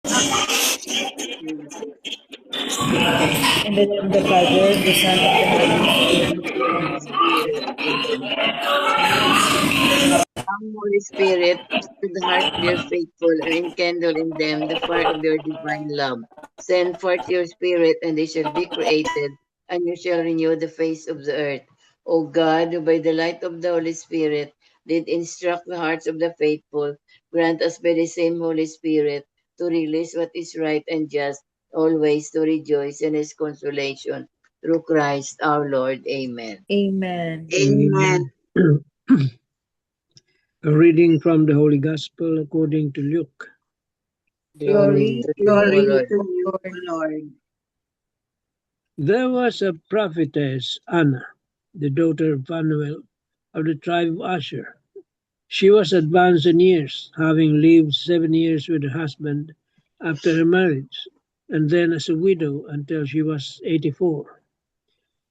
In the name of the Father, the Son, and the Holy Spirit. Amen. Come, Holy Spirit, to the heart of your faithful and enkindle in them the fire of your divine love. Send forth your Spirit, and they shall be created, and you shall renew the face of the earth. O God, who by the light of the Holy Spirit did instruct the hearts of the faithful, grant us by the same Holy Spirit to release what is right and just, always to rejoice in his consolation. Through Christ our Lord. Amen. Amen. Amen. A reading from the Holy Gospel according to Luke. Glory to Glory you, to O you, Lord. Lord. There was a prophetess, Anna, the daughter of Phanuel, of the tribe of Asher. She was advanced in years, having lived 7 years with her husband after her marriage, and then as a widow until she was 84.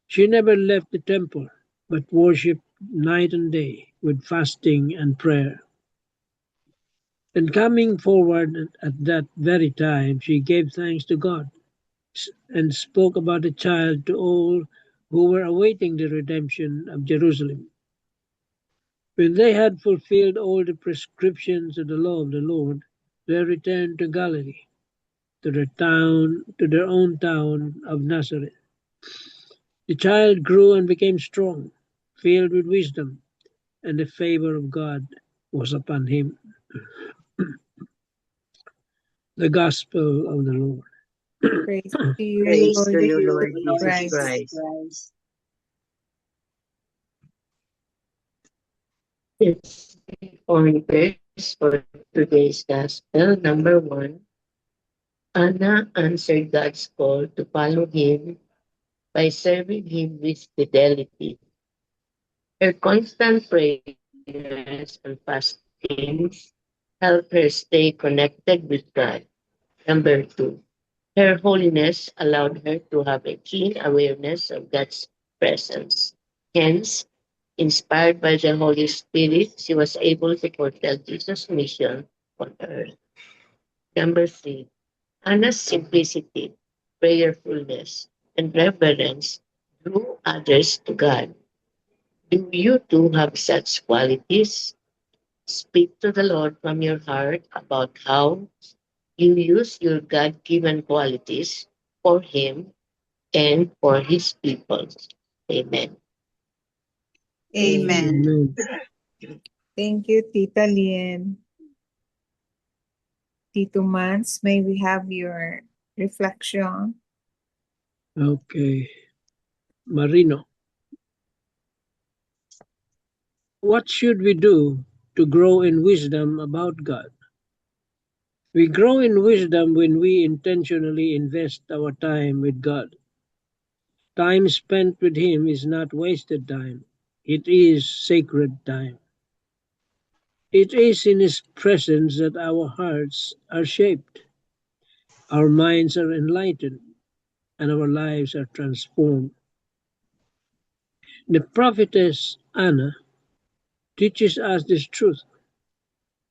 She never left the temple, but worshipped night and day with fasting and prayer. And coming forward at that very time, she gave thanks to God and spoke about the child to all who were awaiting the redemption of Jerusalem. When they had fulfilled all the prescriptions of the law of the Lord, they returned to Galilee, to their own town of Nazareth. The child grew and became strong, filled with wisdom, and the favor of God was upon him. The Gospel of the Lord. Praise to you, Praise Lord to you, Jesus Lord Jesus Christ. Christ. Yes, on verse for today's gospel, number 1. Anna answered God's call to follow him by serving him with fidelity. Her constant prayers and fastings help her stay connected with God. Number 2. Her holiness allowed her to have a keen awareness of God's presence. Hence, inspired by the Holy Spirit, she was able to foretell Jesus' mission on earth. Number 3. Anna's simplicity, prayerfulness, and reverence drew others to God. Do you too have such qualities? Speak to the Lord from your heart about how you use your God given qualities for Him and for His people. Amen. Amen. Amen. Thank you, Tita Lien. Tito Mans, may we have your reflection? Okay. Marino. What should we do to grow in wisdom about God? We grow in wisdom when we intentionally invest our time with God. Time spent with Him is not wasted time, it is sacred time. It is in His presence that our hearts are shaped, our minds are enlightened, and our lives are transformed. The prophetess Anna teaches us this truth.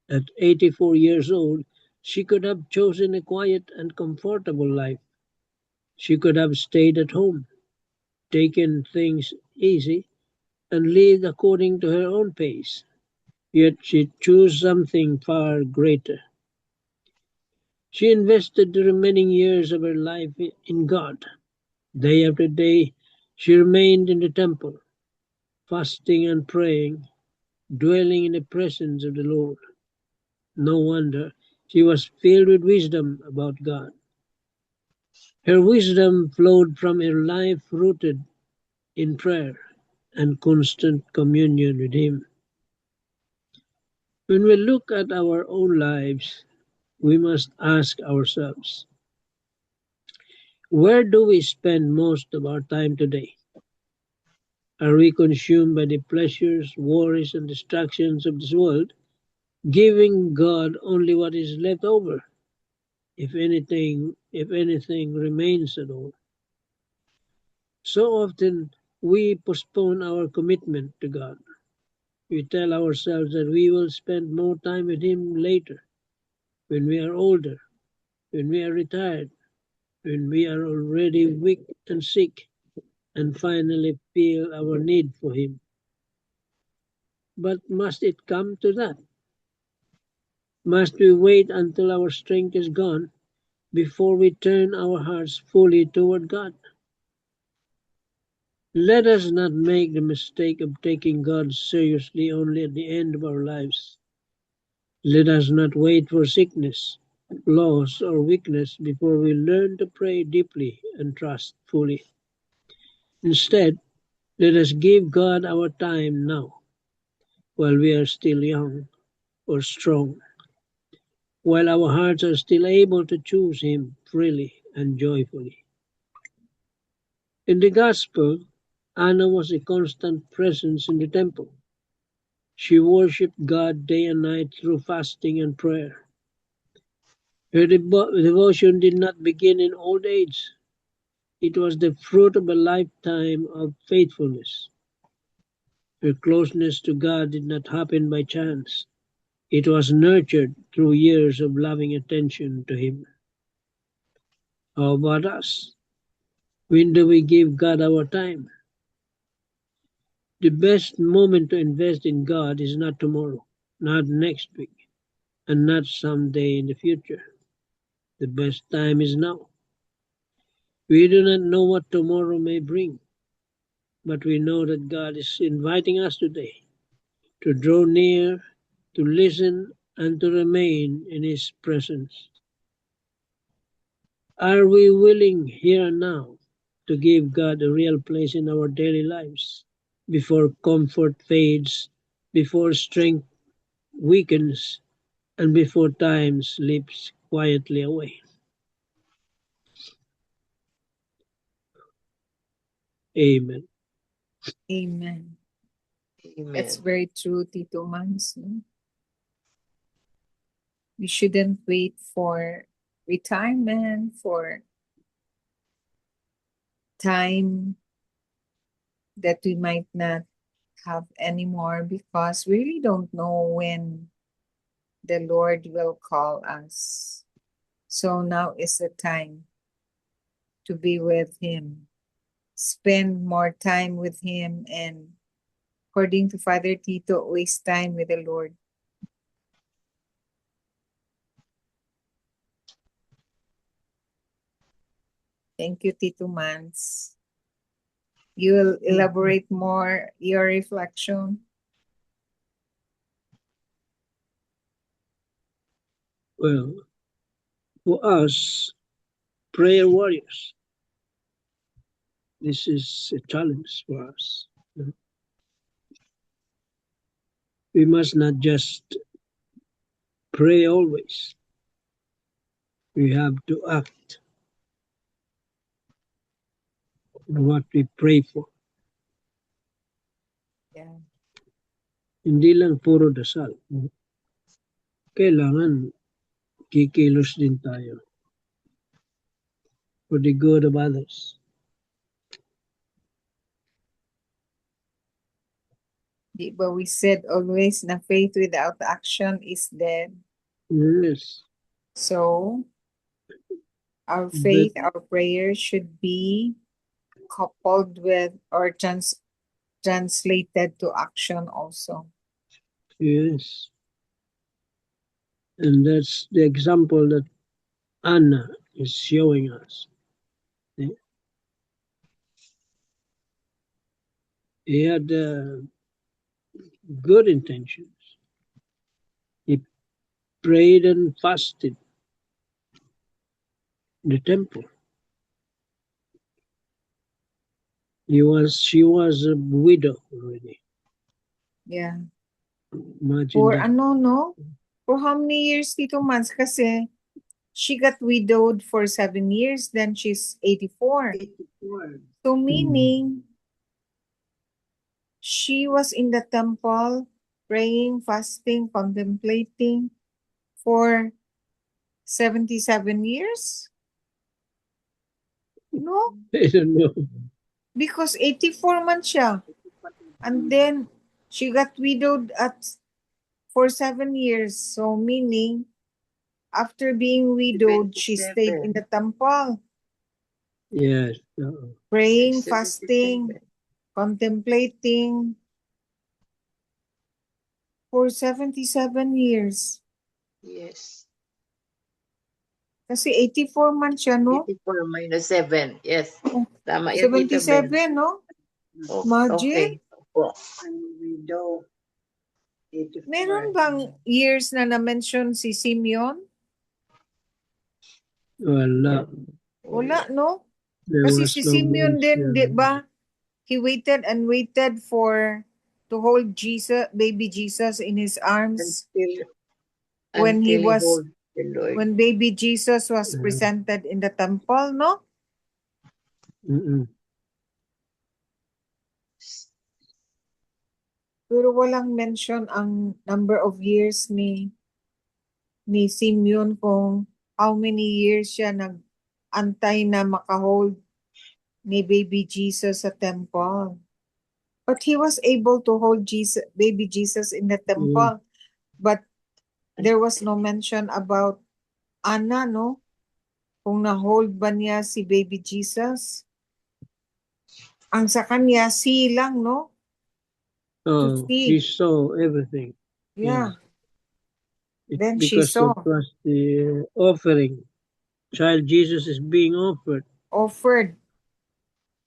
At 84 years old, she could have chosen a quiet and comfortable life. She could have stayed at home, taken things easy, and lived according to her own pace. Yet she chose something far greater. She invested the remaining years of her life in God. Day after day, she remained in the temple, fasting and praying, dwelling in the presence of the Lord. No wonder she was filled with wisdom about God. Her wisdom flowed from her life rooted in prayer and constant communion with Him. When we look at our own lives, we must ask ourselves, where do we spend most of our time today? Are we consumed by the pleasures, worries, and distractions of this world, giving God only what is left over, if anything remains at all? So often we postpone our commitment to God. We tell ourselves that we will spend more time with Him later, when we are older, when we are retired, when we are already weak and sick, and finally feel our need for Him. But must it come to that? Must we wait until our strength is gone before we turn our hearts fully toward God? Let us not make the mistake of taking God seriously only at the end of our lives. Let us not wait for sickness, loss, or weakness before we learn to pray deeply and trust fully. Instead, let us give God our time now, while we are still young or strong, while our hearts are still able to choose Him freely and joyfully. In the Gospel, Anna was a constant presence in the temple. She worshipped God day and night through fasting and prayer. Her devotion did not begin in old age. It was the fruit of a lifetime of faithfulness. Her closeness to God did not happen by chance. It was nurtured through years of loving attention to Him. How about us? When do we give God our time? The best moment to invest in God is not tomorrow, not next week, and not someday in the future. The best time is now. We do not know what tomorrow may bring, but we know that God is inviting us today to draw near, to listen, and to remain in His presence. Are we willing here and now to give God a real place in our daily lives before comfort fades, before strength weakens, and before time slips quietly away? Amen. Amen. That's Amen. very true, Tito Mans. No? We shouldn't wait for retirement, for time that we might not have anymore, because we really don't know when the Lord will call us. So now is the time to be with Him, spend more time with Him, and according to Father Tito, waste time with the Lord. Thank you, Tito Mans. You will elaborate more your reflection. Well, for us, prayer warriors, this is a challenge for us. We must not just pray always. We have to act on what we pray for. Yeah. Hindi lang puro dasal. Kailangan kikilos din tayo for the good of others. But we said always na faith without action is dead. Yes. So our But faith, our prayer should be coupled with or translated to action also. yes. And that's the example that Anna is showing us. He had good intentions. He prayed and fasted in the temple. She was a widow already. Yeah. Imagine For that. no? For how many years, Tito Mans? Kasi she got widowed for 7 years, then she's 84. So meaning, she was in the temple, praying, fasting, contemplating for 77 years? No, I don't know. because 84 man siya. And then, she got widowed for 7 years. So meaning, After being widowed, she stayed in the temple, Yes. praying, Exodus fasting, 27. contemplating for 77 years. Yes. Kasi 84 months siya, no? 84 minus 7. Yes. Oh, Tama yan, Tita Bel. 77, no? Okay. Imagine. Opo. Widow. 84. Meron bang years na na-mention si Simeon? Wala. Wala, no? There Kasi was si no Simeon din, di mention. ba? He waited and waited to hold Jesus, baby Jesus in his arms when he Until was, hold the Lord. when baby Jesus was Yeah. presented in the temple, no? Mm-mm. Pero walang mention ang number of years ni Simeon kung how many years siya nag-antay na makahold ni baby Jesus sa temple. But he was able to hold baby Jesus in the temple. But there was no mention about Anna, no? Kung na-hold ba niya si baby Jesus. Ang sa kanya, lang, no? Oh, see. she saw everything. Yeah. Then she Because saw. it was the offering. Child Jesus is being offered. Offered.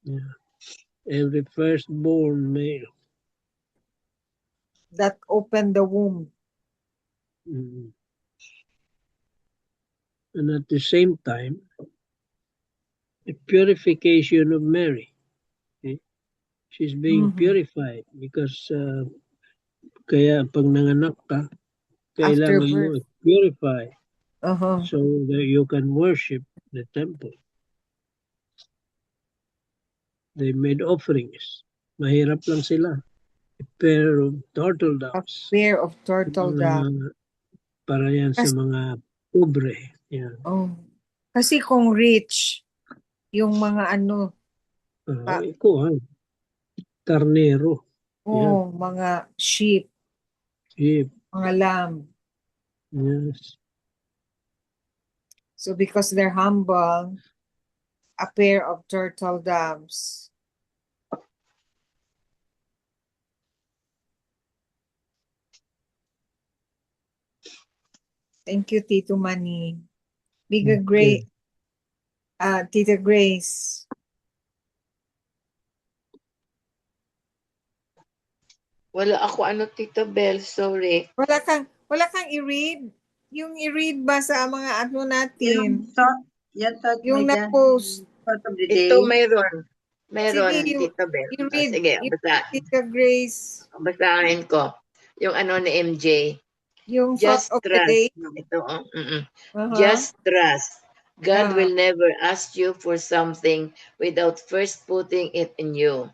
Yeah. Every firstborn male. That opened the womb. Mm. And at the same time, the purification of Mary. Okay? She's being purified because kaya pag nanganak ka, After kailangan mo birth. purify Uh-huh. so that you can worship the temple. They made offerings. Mahirap lang sila. A pair of turtle A doves. pair of turtle doves. Para yan sa mga pobre. Yeah. Oh. Kasi kung rich, yung mga ano, Ikuhan. Karnero. mga sheep, Sheep. mga lamb. Yes. So because they're humble, a pair of turtle doves. Thank you, Tito Manny. Bigger Okay. Tita Grace. Wala ako Tita Bel, sorry. Wala kang i-read? Yung i-read ba sa mga ano natin? Yung na-post. Ito mayroon. Sige, Tita Bel. i-read. Sige, Tita Grace. basahin ko. Yung ni MJ. Yung Just thought of the trust. day. Ito, Uh-huh. Just trust. God Ah. will never ask you for something without first putting it in you.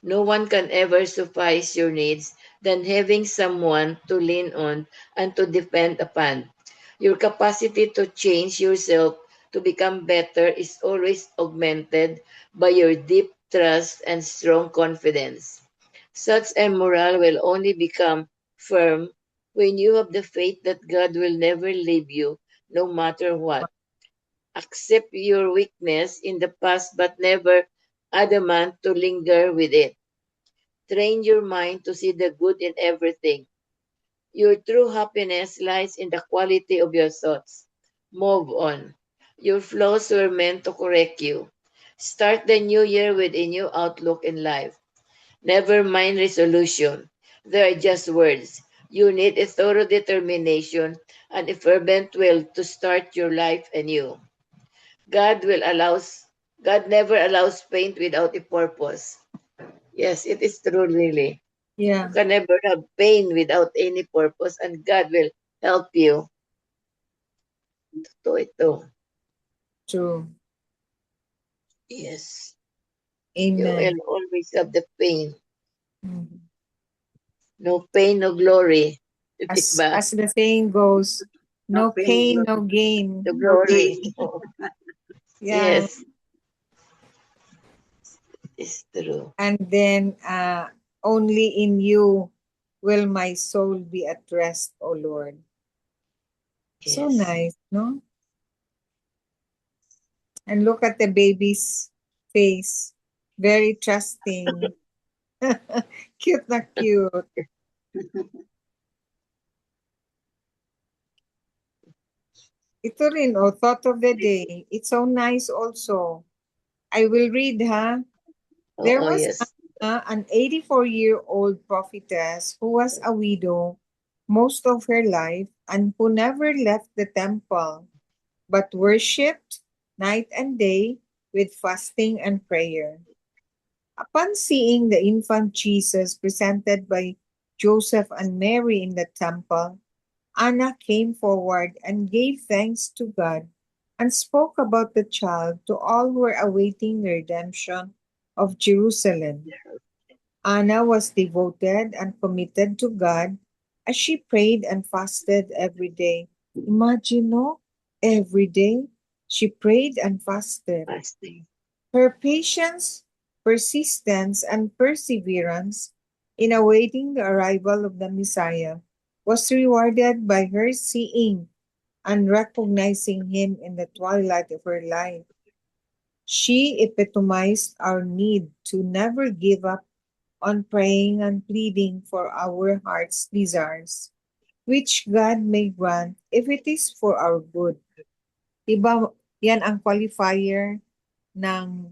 No one can ever suffice your needs than having someone to lean on and to depend upon. Your capacity to change yourself to become better is always augmented by your deep trust and strong confidence. Such a morale will only become firm when you have the faith that God will never leave you no matter what. Accept your weakness in the past but never adamant to linger with it. Train your mind to see the good in everything. Your true happiness lies in the quality of your thoughts. Move on. Your flaws were meant to correct you. Start the new year with a new outlook in life. Never mind resolution. They are just words. You need a thorough determination and a fervent will to start your life anew. God never allows pain without a purpose. Yes, it is true really. Yeah. You can never have pain without any purpose and God will help you. Ito. True. Yes. Amen. You will always have the pain. Mhm. No pain, no glory. As Diba? the saying goes, no pain, no gain. The glory. Yeah. Yes. It's true. And then only in you will my soul be at rest, O Lord. So Yes. nice, no? And look at the baby's face. Very trusting. Cute na cute. Ito rin, oh, thought of the day. It's so nice also. I will read, ha? There Oh, was yes. an 84-year-old prophetess who was a widow most of her life and who never left the temple, but worshipped night and day with fasting and prayer. Upon seeing the infant Jesus presented by Joseph and Mary in the temple, Anna came forward and gave thanks to God and spoke about the child to all who were awaiting the redemption of Jerusalem. Anna was devoted and committed to God as she prayed and fasted every day. Imagine, no? Every day she prayed and fasted. Fasting. Her patience, persistence, and perseverance in awaiting the arrival of the Messiah was rewarded by her seeing and recognizing him in the twilight of her life. She epitomized our need to never give up on praying and pleading for our heart's desires, which God may grant if it is for our good. Diba, yan ang qualifier ng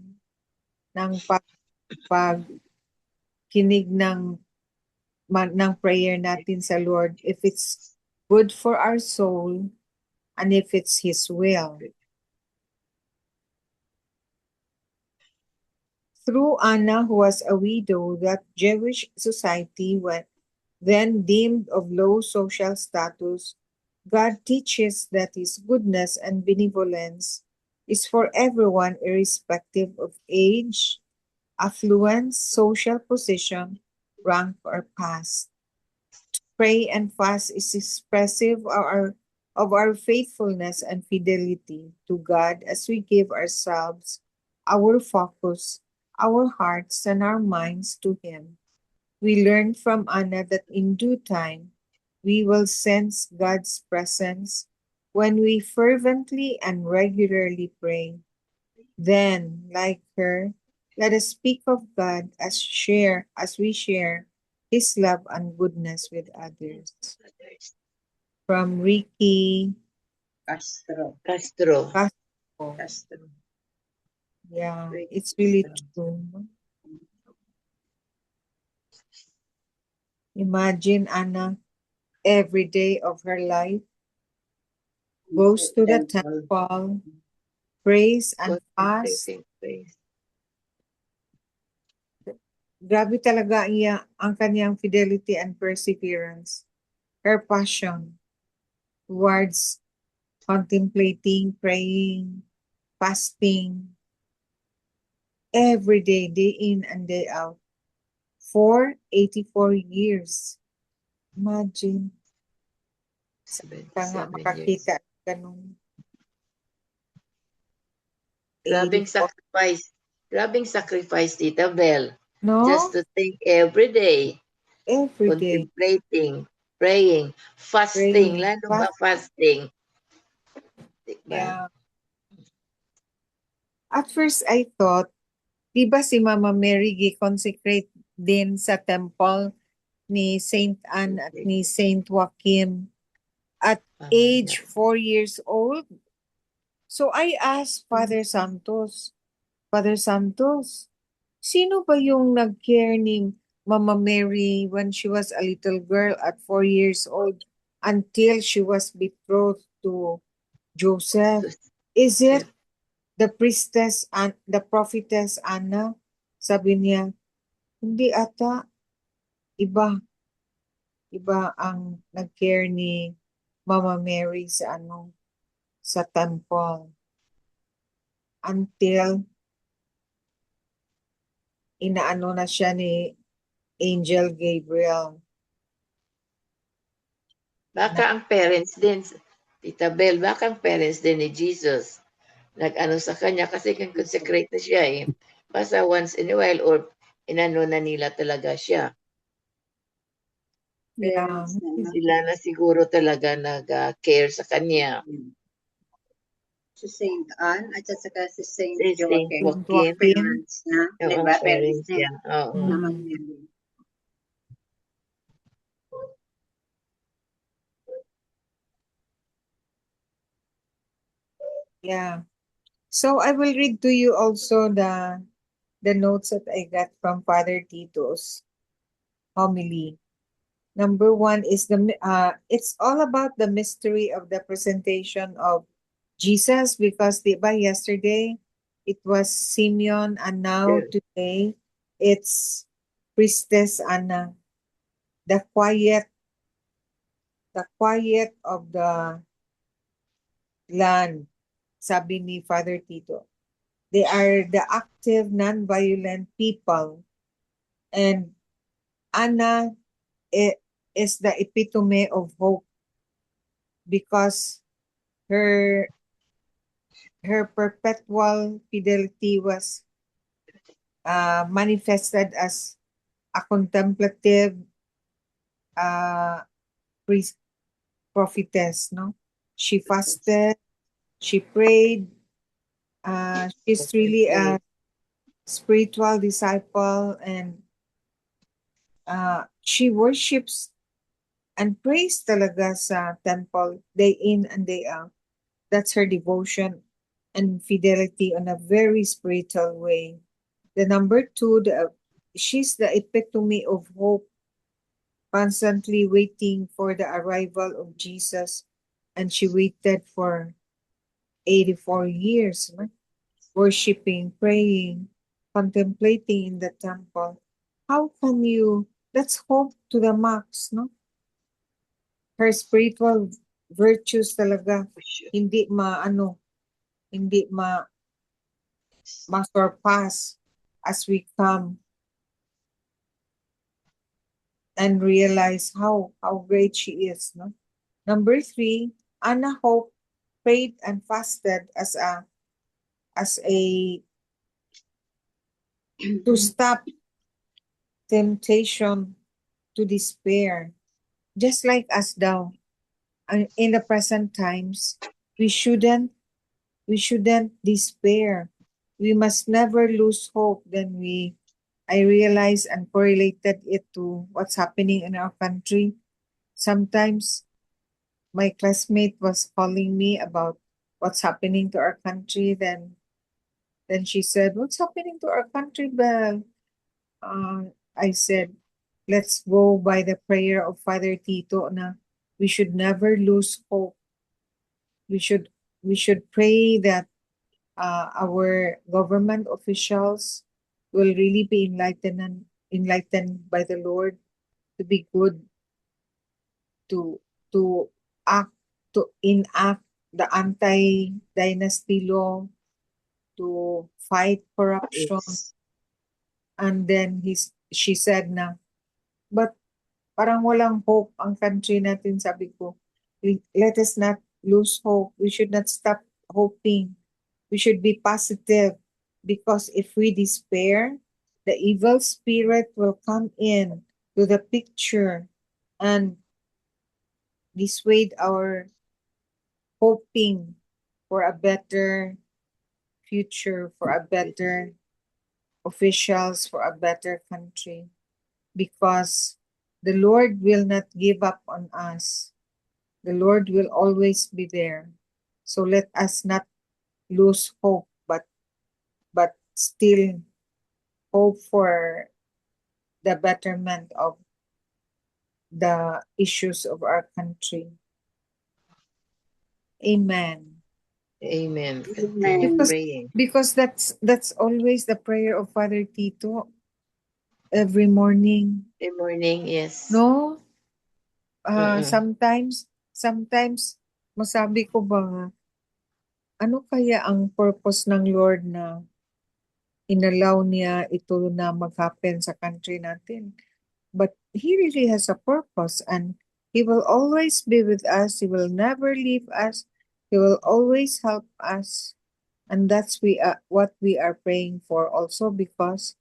ng pagkinig ng prayer natin sa Lord, if it's good for our soul and if it's His will. Through Anna, who was a widow, that Jewish society then deemed of low social status, God teaches that His goodness and benevolence is for everyone irrespective of age, affluence, social position, rank, or past. Pray and fast is expressive of our faithfulness and fidelity to God as we give ourselves, our focus, our hearts, and our minds to Him. We learn from Anna that in due time we will sense God's presence when we fervently and regularly pray. Then, like her, let us speak of God as we share His love and goodness with others. From Ricky Castro. Castro. Castro. Castro. Yeah, Ricky it's really Castro. true. Imagine Anna every day of her life goes to the temple, prays and fasts. Contemplating praise. Grabe talaga ang kanyang fidelity and perseverance. Her passion towards contemplating, praying, fasting, every day, day in and day out, for 84 years. Imagine, ka nga 77 years. makakita ganun. Grabing 84, sacrifice. Grabing sacrifice, Tita Bell. no? Just to think every day, Every day, contemplating, praying, fasting, praying, lalo ba fasting? Diba? Yeah. At first, I thought, di ba si Mama Mary gi-consecrate din sa temple ni Saint Anne at ni Saint Joachim at age 4 years old? So I asked Father Santos, sino ba yung nag-care ni Mama Mary when she was a little girl at 4 years old until she was betrothed to Joseph? Is it the priestess and the prophetess Anna? Sabi niya, hindi ata, iba. Iba ang nag-care ni Mama Mary sa temple. Until inaano na siya ni Angel Gabriel. Baka ang parents din, Tita Bell, baka ang parents din ni Jesus nag-ano sa kanya kasi consecrate na siya eh. Basta once in a while or inano na nila talaga siya. Yeah. parents na Sila na siguro talaga nag-care sa kanya. si Saint Anne at saka si Saint Si Saint Joachim. Joachim. Parents niya, di Oo, ba? siya rin Parents niya. siya. Oo. Naman Mm. niya. Yeah. So I will read to you also the notes that I got from Father Tito's homily. Number one is it's all about the mystery of the presentation of Jesus, because by yesterday it was Simeon, and now Yeah. today it's Priestess Anna. The quiet of the land, sabi ni Father Tito. They are the active, non-violent people, and Anna is the epitome of hope, because her perpetual fidelity was manifested as a contemplative uh, prophetess. No, she fasted, she prayed. She's really a spiritual disciple, and she worships and prays talaga sa temple day in and day out. That's her devotion and fidelity on a very spiritual way. The number two, she's the epitome of hope, constantly waiting for the arrival of Jesus. And she waited for 84 years, no? Worshipping, praying, contemplating in the temple. How can you, that's hope to the max, no? Her spiritual virtues talaga, hindi ma-surpass as we come and realize how great she is, no? Number three, Anna Hope prayed and fasted as a to stop temptation to despair. Just like us daw, in the present times, we shouldn't despair. We must never lose hope. I realized and correlated it to what's happening in our country. Sometimes my classmate was calling me about what's happening to our country. Then she said, "What's happening to our country, Belle?" I said, "Let's go by the prayer of Father Tito na we should never lose hope. We should pray that our government officials will really be enlightened by the Lord to be good, to to act to enact the anti-dynasty law, to fight corruption." Yes. And then she said na, "But parang walang hope ang country natin," sabi ko. Let us not lose hope. We should not stop hoping. We should be positive, because if we despair, the evil spirit will come in to the picture and dissuade our hoping for a better future, for a better officials, for a better country, because the Lord will not give up on us. The Lord will always be there. So let us not lose hope, but still hope for the betterment of the issues of our country. Amen. Amen. Continue Amen. praying. Because that's always the prayer of Father Tito every morning. Good morning. Yes. No? Mm-mm. Sometimes masabi ko ba, ano kaya ang purpose ng Lord na inallow niya ito na mag-happen sa country natin? But He really has a purpose, and He will always be with us. He will never leave us. He will always help us. And that's what we are praying for also, because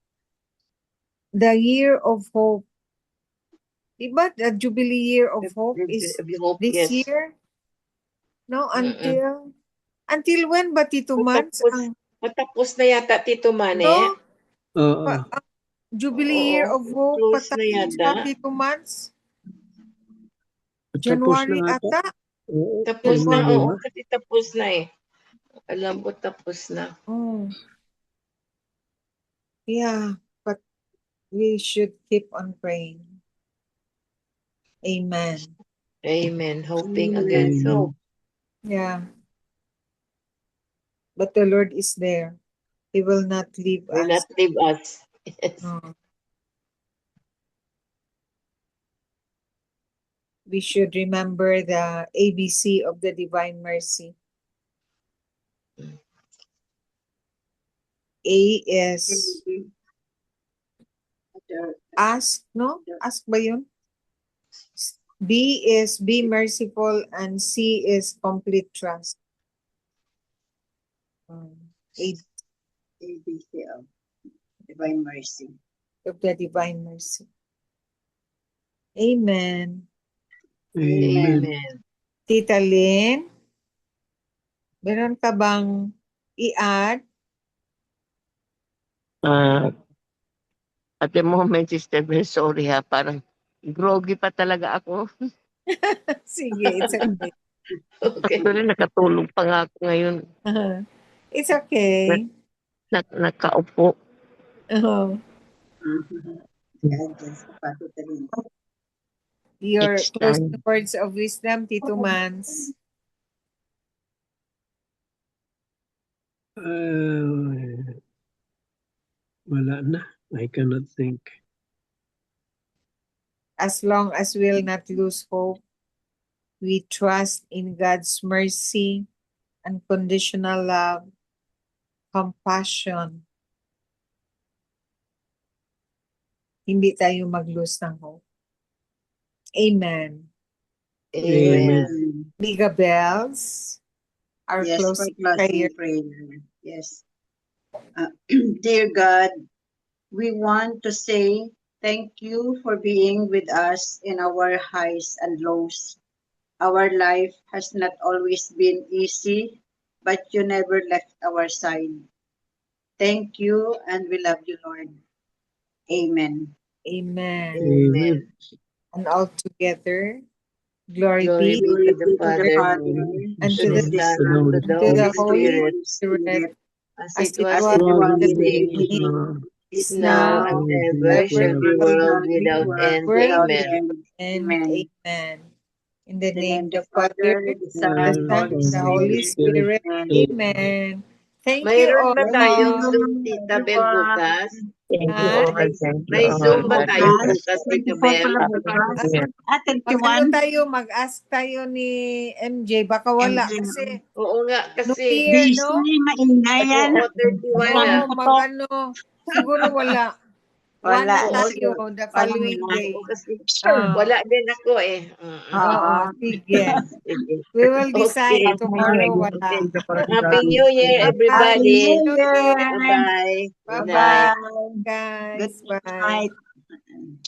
the year of hope Diba the Jubilee Year of Hope is Of hope, this yes. year? No, Mm-mm. until when ba, Tito Mans? Matapos na yata, Tito Mane. No, Oo. ang Jubilee Year Oo, of Hope, close na patapos yata. na, Tito Mans? Tapos January na ata. ata? Oo. Tapos na, January oo, na. kasi tapos na eh. Alam ko tapos na. Oh. Yeah, but we should keep on praying. Amen. Amen. Hoping Amen. against Amen. hope. Yeah. But the Lord is there. He will not leave Will us. not leave us. Yes. No. We should remember the ABC of the Divine Mercy. A is ask, no? Ask ba yun? B is be merciful and C is complete trust. A ABC of Divine Mercy. of the Divine Mercy. Amen. Amen. Amen. Tita Lynn, meron ka bang i-add? At the moment, Sister Bel, sorry ha, parang groggy pa talaga ako. Sige, it's okay. Okay. Actually, nakatulog pa nga ako ngayon. It's okay. Nakaupo. Oh, Guidance of Pastor Lynn. your Each closing time. words of wisdom, Tito Mans. Wala na. I cannot think. As long as we'll not lose hope, we trust in God's mercy, unconditional love, compassion. Hindi tayo mag-lose ng hope. Amen. Amen. Liga Bells, our Yes, for closing prayer. closing prayer. Yes. Dear God, we want to say thank you for being with us in our highs and lows. Our life has not always been easy, but you never left our side. Thank you, and we love you, Lord. Amen. Amen. Amen. And all together, glory Glory be be to the To the Father, Father, and to to the the Son, To the and Holy to the to the Holy Holy Spirit, Spirit, as as it it was was in the in the beginning, beginning, is is now, now, and Spirit. ever ever shall be, world without end. world Amen. and Amen. amen. In the In the name name of the of the Father, Father, the the Son, Son, Holy and the Holy Spirit. Spirit. Amen. Amen. Thank you Mayroon all. ba Thank tayong you, Zoom, Tita Bel, everyone. bukas? Thank you Ha? all. Thank you May all. Zoom ba tayo Bukas, bukas, Tita 24 Bel? pala Happy bukas. New Year. Mag-ano 31. tayo, mag-ask tayo ni MJ. Baka wala MJ. kasi Oo nga, New kasi, Year, DC, no? maingay yan. oo, 31 na. Oo, mag-ano. Siguro wala. One Wala na na tayo siguro. the Walang following wala. day. Oo, kasi Ah, wala din ako eh. oo, Oo. sige. Sige. We will decide Okay. tomorrow. Okay. Wala. Happy New Year, Happy Happy everybody. New New Year. Year. Bye-bye. Good night. Bye-bye, Bye-bye. Good guys. Bye. night.